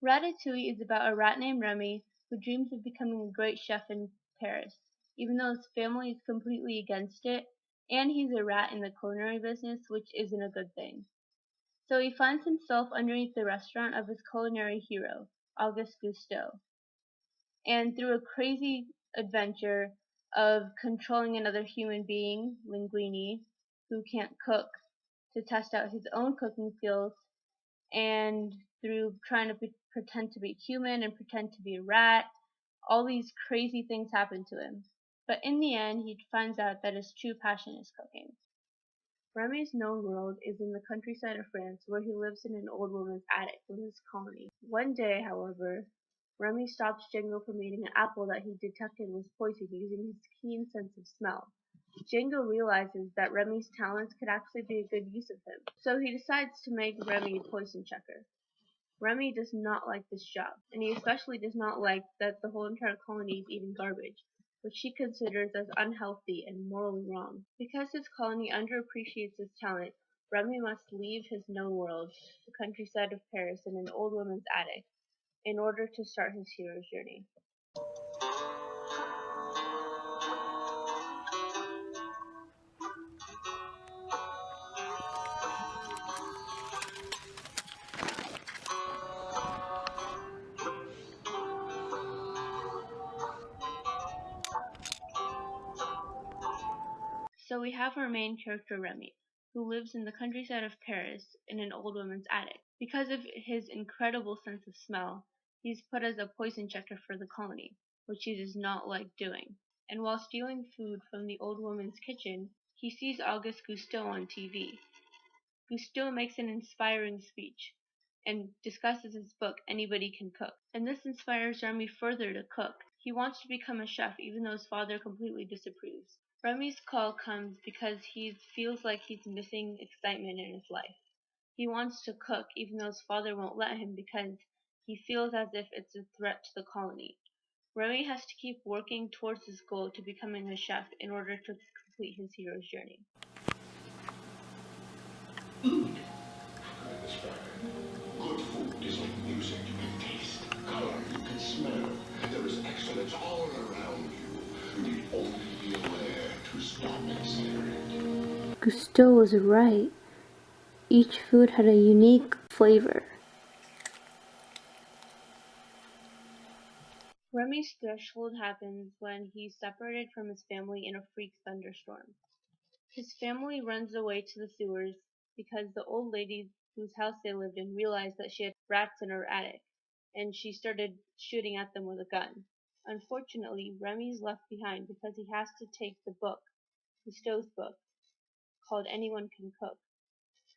Ratatouille is about a rat named Remy who dreams of becoming a great chef in Paris, even though his family is completely against it, and he's a rat in the culinary business, which isn't a good thing. So he finds himself underneath the restaurant of his culinary hero, Auguste Gusteau, and through a crazy adventure of controlling another human being, Linguini, who can't cook, to test out his own cooking skills, and through trying to pretend to be human and pretend to be a rat, all these crazy things happen to him. But in the end, he finds out that his true passion is cooking. Remy's known world is in the countryside of France, where he lives in an old woman's attic with his colony. One day, however, Remy stops Django from eating an apple that he detected was poisoned using his keen sense of smell. Django realizes that Remy's talents could actually be a good use of him, so he decides to make Remy a poison checker. Remy does not like this job, and he especially does not like that the whole entire colony is eating garbage, which he considers as unhealthy and morally wrong. Because his colony underappreciates his talent, Remy must leave his known world, the countryside of Paris, in an old woman's attic, in order to start his hero's journey. So we have our main character Remy, who lives in the countryside of Paris in an old woman's attic. Because of his incredible sense of smell, he's put as a poison checker for the colony, which he does not like doing. And while stealing food from the old woman's kitchen, he sees Auguste Gusteau on TV. Gusteau makes an inspiring speech and discusses his book, Anybody Can Cook. And this inspires Remy further to cook. He wants to become a chef even though his father completely disapproves. Remy's call comes because he feels like he's missing excitement in his life. He wants to cook even though his father won't let him because he feels as if it's a threat to the colony. Remy has to keep working towards his goal to becoming a chef in order to complete his hero's journey. Good food is like music. You can taste, color, you can smell. There is excellence all around you. You need only be aware to stop and savor it. Gusteau was right. Each food had a unique flavor. Remy's threshold happens when he's separated from his family in a freak thunderstorm. His family runs away to the sewers because the old lady whose house they lived in realized that she had rats in her attic, and she started shooting at them with a gun. Unfortunately, Remy's left behind because he has to take the book, Cousteau's book, called Anyone Can Cook,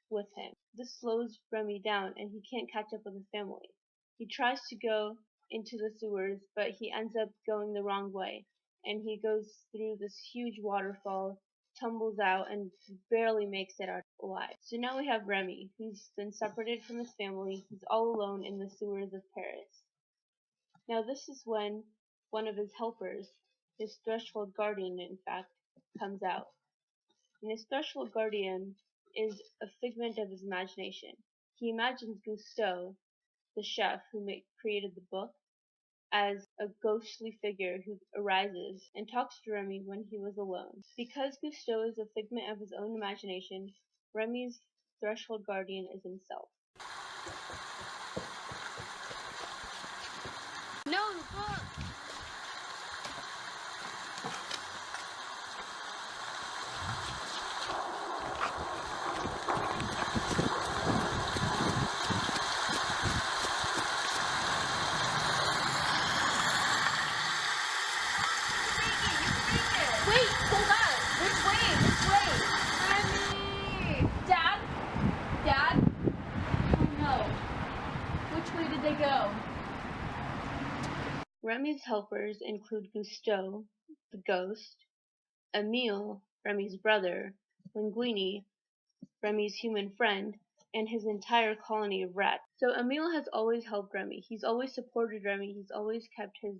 with him. This slows Remy down and he can't catch up with his family. He tries to go into the sewers, but he ends up going the wrong way, and he goes through this huge waterfall, tumbles out, and barely makes it out alive. So now we have Remy, who's been separated from his family. He's all alone in the sewers of Paris. Now this is when one of his helpers, his threshold guardian in fact, comes out. And his threshold guardian is a figment of his imagination. He imagines Gusteau, the chef who created the book, as a ghostly figure who arises and talks to Remy when he was alone. Because Gusteau is a figment of his own imagination, Remy's threshold guardian is himself. No, the book! Wait, hold on! Which way? Which way? Remy! Dad? Dad? Oh no. Which way did they go? Remy's helpers include Gusteau, the ghost, Emile, Remy's brother, Linguini, Remy's human friend, and his entire colony of rats. So Emile has always helped Remy. He's always supported Remy. He's always kept his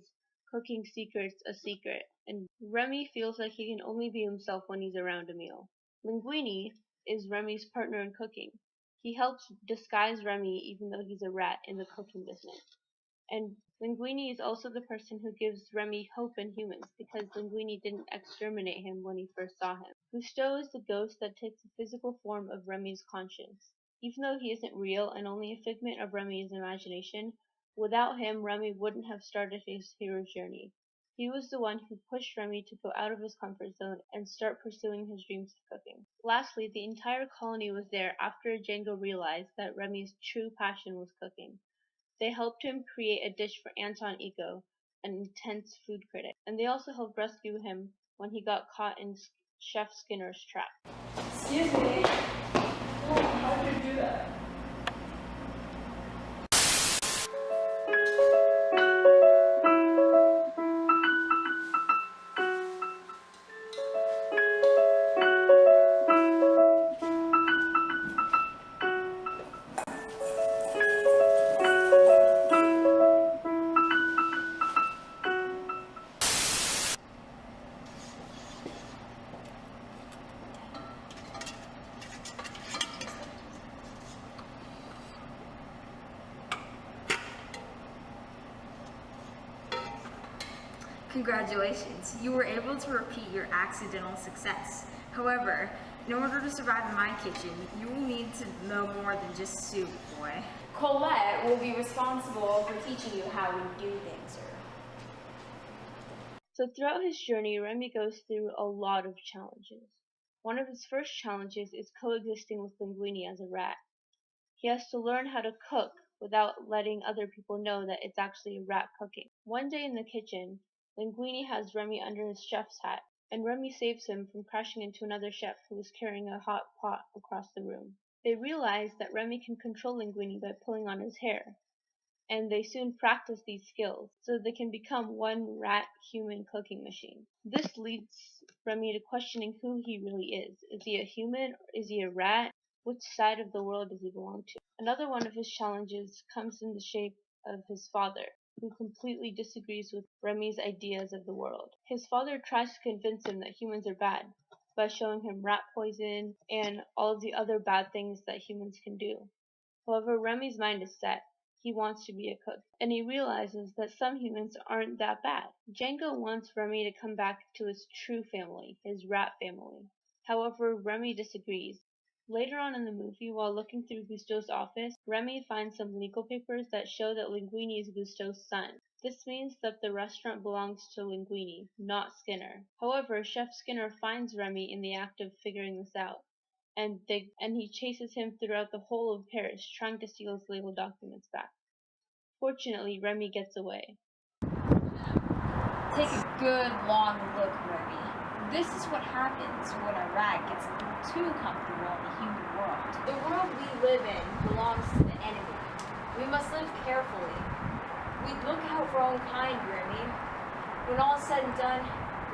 cooking secrets a secret. And Remy feels like he can only be himself when he's around Emile. Linguini is Remy's partner in cooking. He helps disguise Remy even though he's a rat in the cooking business. And Linguini is also the person who gives Remy hope in humans because Linguini didn't exterminate him when he first saw him. Gusteau is the ghost that takes the physical form of Remy's conscience. Even though he isn't real and only a figment of Remy's imagination, without him Remy wouldn't have started his hero's journey. He was the one who pushed Remy to go out of his comfort zone and start pursuing his dreams of cooking. Lastly, the entire colony was there after Django realized that Remy's true passion was cooking. They helped him create a dish for Anton Ego, an intense food critic, and they also helped rescue him when he got caught in Chef Skinner's trap. Excuse me. How did you do that? Congratulations, you were able to repeat your accidental success. However, in order to survive in my kitchen, you will need to know more than just soup, boy. Colette will be responsible for teaching you how to do things, sir. So throughout his journey, Remy goes through a lot of challenges. One of his first challenges is coexisting with Linguini as a rat. He has to learn how to cook without letting other people know that it's actually a rat cooking. One day in the kitchen, Linguini has Remy under his chef's hat, and Remy saves him from crashing into another chef who was carrying a hot pot across the room. They realize that Remy can control Linguini by pulling on his hair, and they soon practice these skills so they can become one rat-human cooking machine. This leads Remy to questioning who he really is. Is he a human? Is he a rat? Which side of the world does he belong to? Another one of his challenges comes in the shape of his father, who completely disagrees with Remy's ideas of the world. His father tries to convince him that humans are bad by showing him rat poison and all of the other bad things that humans can do. However, Remy's mind is set. He wants to be a cook, and he realizes that some humans aren't that bad. Django wants Remy to come back to his true family, his rat family. However, Remy disagrees. Later on in the movie, while looking through Gusteau's office, Remy finds some legal papers that show that Linguini is Gusteau's son. This means that the restaurant belongs to Linguini, not Skinner. However, Chef Skinner finds Remy in the act of figuring this out, and he chases him throughout the whole of Paris, trying to steal his legal documents back. Fortunately, Remy gets away. Take a good long look, Remy. This is what happens when a rat gets a little too comfortable in the human world. The world we live in belongs to the enemy. We must live carefully. We look out for our own kind, Remy. When all is said and done,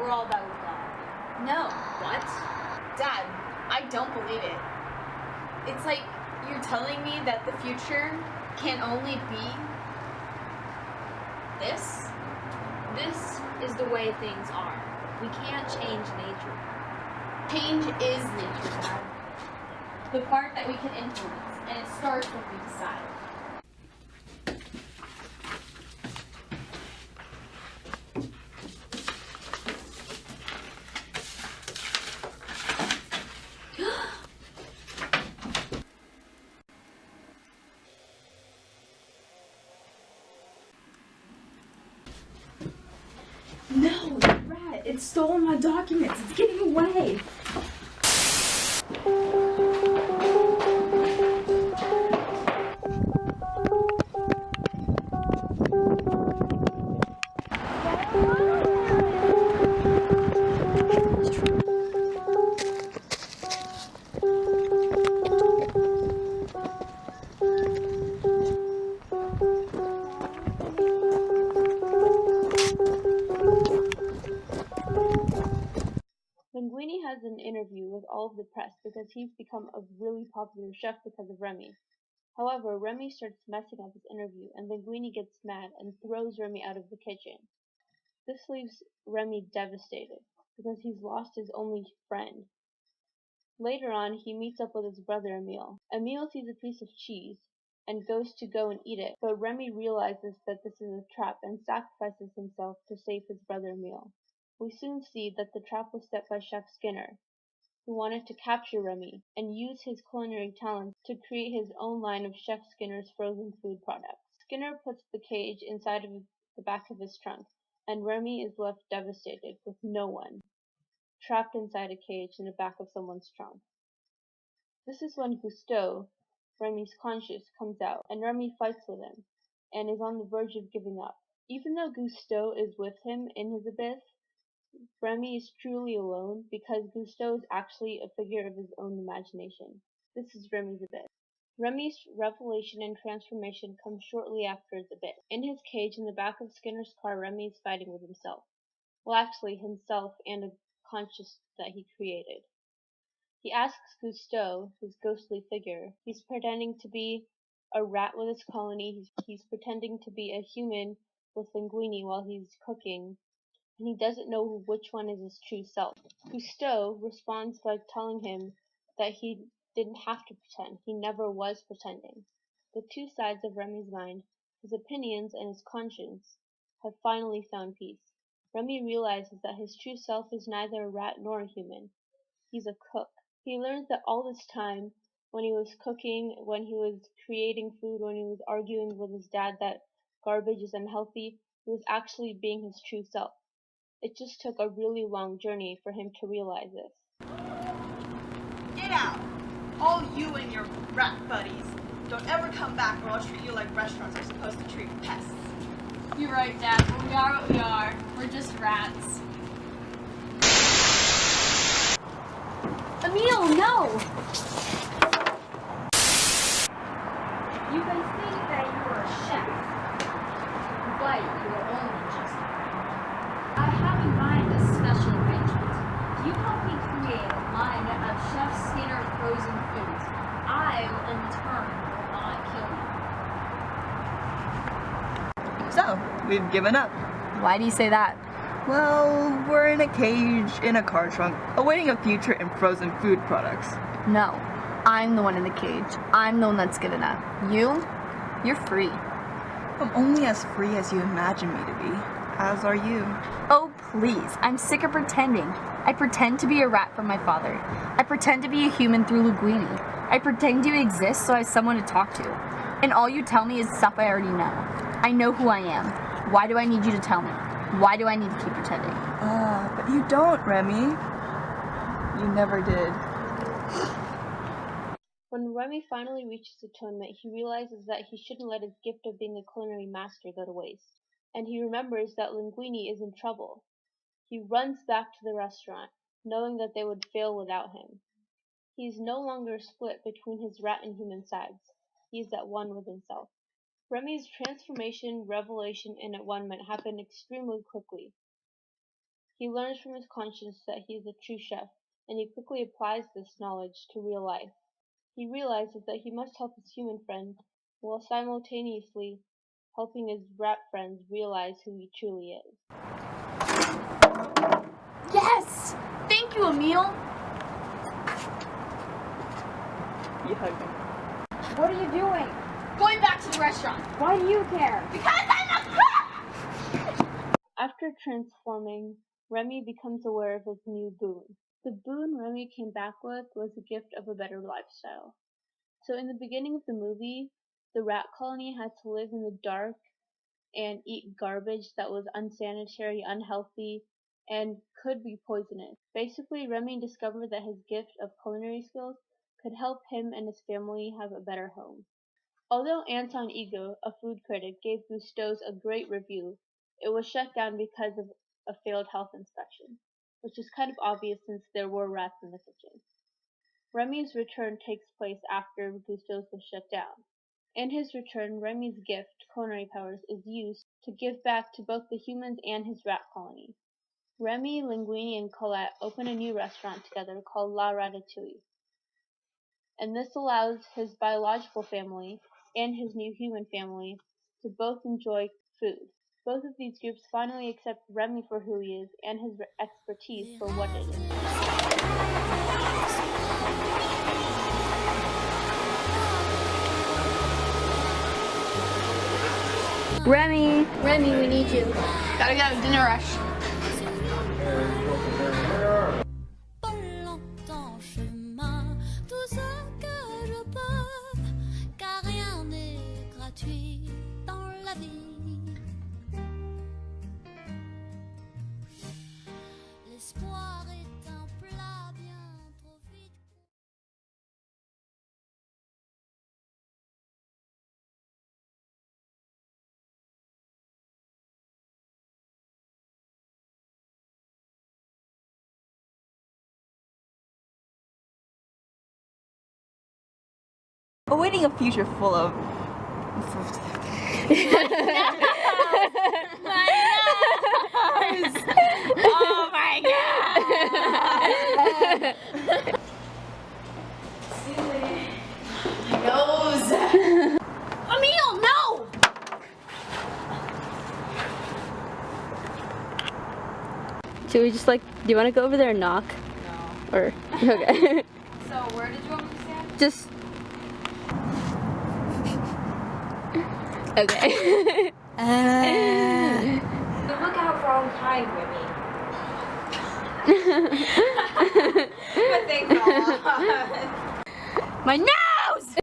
we're all about with God. No. What? Dad, I don't believe it. It's like you're telling me that the future can only be this? This is the way things are. We can't change nature. Change is nature, Dad. The part that we can influence, and it starts when we decide. No, the rat! It's stolen my documents! It's getting away! Linguini has an interview with all of the press because he's become a really popular chef because of Remy. However, Remy starts messing up his interview, and Linguini gets mad and throws Remy out of the kitchen. This leaves Remy devastated because he's lost his only friend. Later on, he meets up with his brother Emile. Emile sees a piece of cheese, and goes to go and eat it, but Remy realizes that this is a trap and sacrifices himself to save his brother Emile. We soon see that the trap was set by Chef Skinner, who wanted to capture Remy and use his culinary talents to create his own line of Chef Skinner's frozen food products. Skinner puts the cage inside of the back of his trunk, and Remy is left devastated with no one, trapped inside a cage in the back of someone's trunk. This is when Gusteau, Remy's conscience, comes out, and Remy fights with him, and is on the verge of giving up. Even though Gusteau is with him in his abyss, Remy is truly alone because Gusteau is actually a figure of his own imagination. This is Remy's abyss. Remy's revelation and transformation comes shortly after his abyss. In his cage in the back of Skinner's car, Remy is fighting with himself. Well, actually, himself and a conscience that he created. He asks Gusteau, his ghostly figure. He's pretending to be a rat with his colony. He's pretending to be a human with Linguini while he's cooking, and he doesn't know which one is his true self. Gusteau responds by telling him that he didn't have to pretend. He never was pretending. The two sides of Remy's mind, his opinions and his conscience, have finally found peace. Remy realizes that his true self is neither a rat nor a human. He's a cook. He learns that all this time, when he was cooking, when he was creating food, when he was arguing with his dad that garbage is unhealthy, he was actually being his true self. It just took a really long journey for him to realize this. Get out! All you and your rat buddies. Don't ever come back or I'll treat you like restaurants are supposed to treat pests. You're right, Dad. We are what we are. We're just rats. Emile, no! You can think that you're a chef, but you're only just a rat. I have in mind a special arrangement. If you help me create a line of Chef Skinner frozen foods, I, in return, will not kill you. So, we've given up. Why do you say that? Well, we're in a cage, in a car trunk, awaiting a future in frozen food products. No, I'm the one in the cage. I'm the one that's good enough. You're free. I'm only as free as you imagine me to be. As are you. Oh, please. I'm sick of pretending. I pretend to be a rat from my father. I pretend to be a human through Linguini. I pretend to exist so I have someone to talk to. And all you tell me is stuff I already know. I know who I am. Why do I need you to tell me? Why do I need to keep pretending? But you don't, Remy. You never did. When Remy finally reaches atonement, he realizes that he shouldn't let his gift of being a culinary master go to waste. And he remembers that Linguini is in trouble. He runs back to the restaurant, knowing that they would fail without him. He is no longer split between his rat and human sides. He is at one with himself. Remy's transformation, revelation, and at-one-ment happen extremely quickly. He learns from his conscience that he is a true chef, and he quickly applies this knowledge to real life. He realizes that he must help his human friend, while simultaneously helping his rat friends realize who he truly is. Yes! Thank you, Emile. You hugged me. What are you doing? Going back to the restaurant. Why do you care? Because I'm a cook! After transforming, Remy becomes aware of his new boon. The boon Remy came back with was a gift of a better lifestyle. So in the beginning of the movie, the rat colony had to live in the dark and eat garbage that was unsanitary, unhealthy, and could be poisonous. Basically, Remy discovered that his gift of culinary skills could help him and his family have a better home. Although Anton Ego, a food critic, gave Gusteau's a great review, it was shut down because of a failed health inspection, which is kind of obvious since there were rats in the kitchen. Remy's return takes place after Gusteau's was shut down. In his return, Remy's gift, culinary powers, is used to give back to both the humans and his rat colony. Remy, Linguini, and Colette open a new restaurant together called La Ratatouille. And this allows his biological family and his new human family to both enjoy food. Both of these groups finally accept Remy for who he is and his expertise for what it is. Remy. Remy, we need you. Gotta go, dinner rush. Pas longtemps chemin, tout ce que je peux, car rien n'est gratuit dans la vie. L'espoir est un plat bien trop vite. Awaiting a future full of. Oh my god! Nose! Emil, no! Should we just like, do you want to go over there and knock? No. Or, okay. So where did you want me to stand? Just. Okay. Look out for all time, Remy. But thanks a lot. My neck!